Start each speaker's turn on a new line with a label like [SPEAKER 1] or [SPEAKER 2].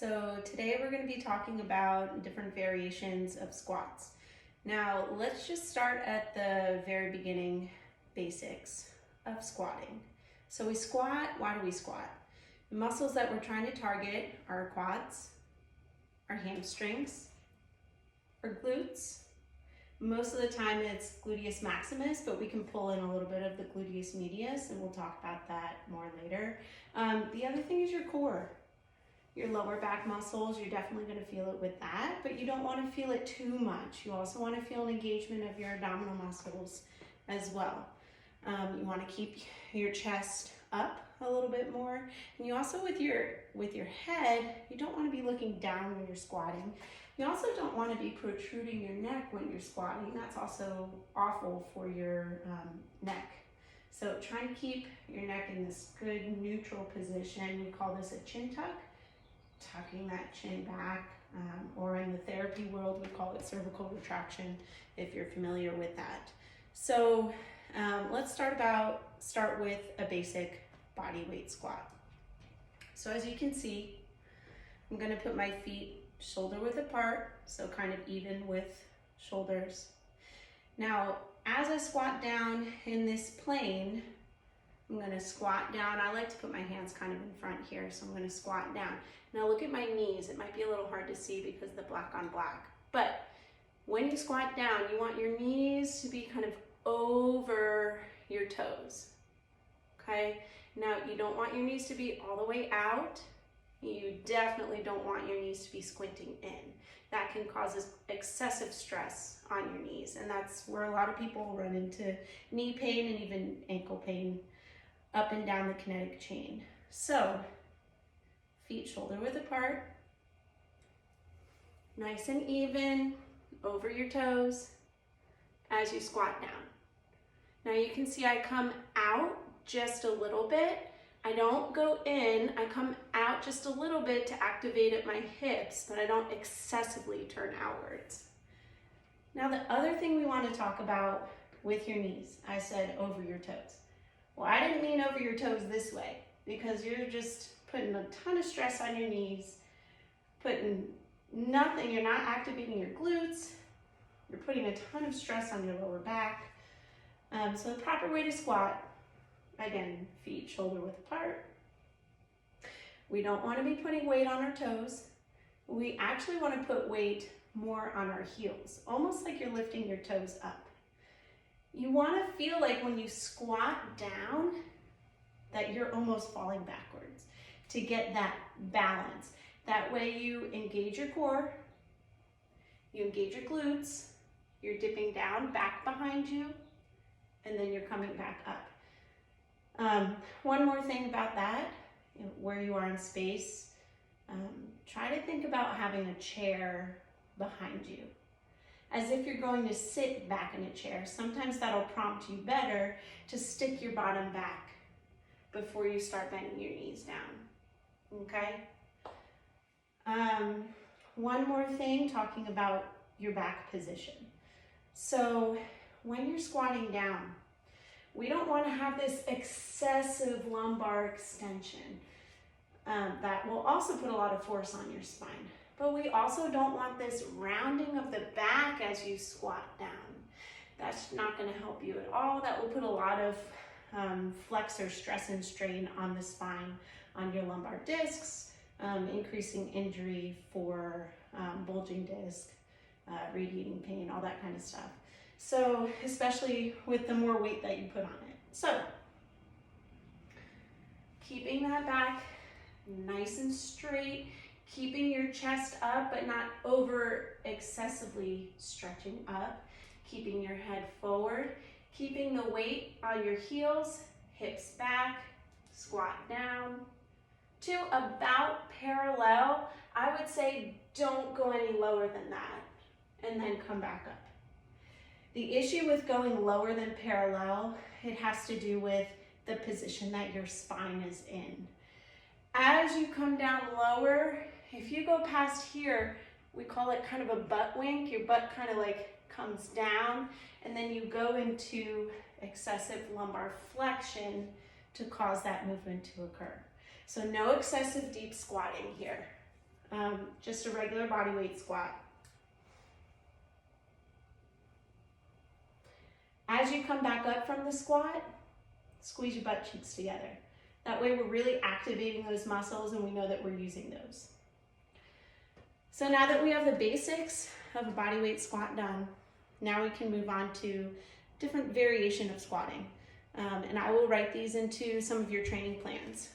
[SPEAKER 1] So today we're going to be talking about different variations of squats. Now let's just start at the very beginning basics of squatting. So we squat. Why do we squat? The muscles that we're trying to target are our quads, our hamstrings, our glutes. Most of the time it's gluteus maximus, but we can pull in a little bit of the gluteus medius, and we'll talk about that more later. The other thing is your core. Your lower back muscles, you're definitely going to feel it with that, but you don't want to feel it too much. You also want to feel an engagement of your abdominal muscles as well. You want to keep your chest up a little bit more, and you also with your head, you don't want to be looking down when you're squatting. You also don't want to be protruding your neck when you're squatting. That's also awful for your neck. So try to keep your neck in this good neutral position. We call this a chin tuck. Tucking that chin back, or in the therapy world, we call it cervical retraction, if you're familiar with that. So let's start with a basic body weight squat. So as you can see, I'm going to put my feet shoulder width apart, so kind of even with shoulders. Now, as I squat down in this plane, I'm going to squat down. I like to put my hands kind of in front here, so I'm going to squat down. Now look at my knees. It might be a little hard to see because of the black on black, but when you squat down, you want your knees to be kind of over your toes, okay? Now you don't want your knees to be all the way out. You definitely don't want your knees to be squinting in. That can cause excessive stress on your knees, and that's where a lot of people run into knee pain and even ankle pain up and down the kinetic chain. So feet shoulder width apart, nice and even over your toes as you squat down. Now you can see I come out just a little bit. I don't go in, I come out just a little bit to activate at my hips, but I don't excessively turn outwards. Now the other thing we want to talk about with your knees, I said over your toes. Well, I didn't mean over your toes this way, because you're just putting a ton of stress on your knees, putting nothing, you're not activating your glutes, you're putting a ton of stress on your lower back. So the proper way to squat, again, feet shoulder width apart. We don't want to be putting weight on our toes. We actually want to put weight more on our heels, almost like you're lifting your toes up. You want to feel like when you squat down that you're almost falling backwards to get that balance. That way you engage your core, you engage your glutes, you're dipping down back behind you, and then you're coming back up. One more thing about that, where you are in space, try to think about having a chair behind you, as if you're going to sit back in a chair. Sometimes that'll prompt you better to stick your bottom back before you start bending your knees down, okay? One more thing, talking about your back position. So when you're squatting down, we don't want to have this excessive lumbar extension. That will also put a lot of force on your spine. But we also don't want this rounding of the back as you squat down. That's not going to help you at all. That will put a lot of flexor stress and strain on the spine, on your lumbar discs, increasing injury for bulging disc, radiating pain, all that kind of stuff. So especially with the more weight that you put on it. So keeping that back nice and straight, keeping your chest up but not over excessively stretching up, keeping your head forward, keeping the weight on your heels, hips back, squat down to about parallel. I would say don't go any lower than that, and then come back up. The issue with going lower than parallel, it has to do with the position that your spine is in. As you come down lower, if you go past here, we call it kind of a butt wink. Your butt kind of like comes down, and then you go into excessive lumbar flexion to cause that movement to occur. So no excessive deep squatting here. just a regular body weight squat. As you come back up from the squat, squeeze your butt cheeks together. That way we're really activating those muscles and we know that we're using those. So now that we have the basics of a body weight squat done, now we can move on to different variation of squatting. And I will write these into some of your training plans.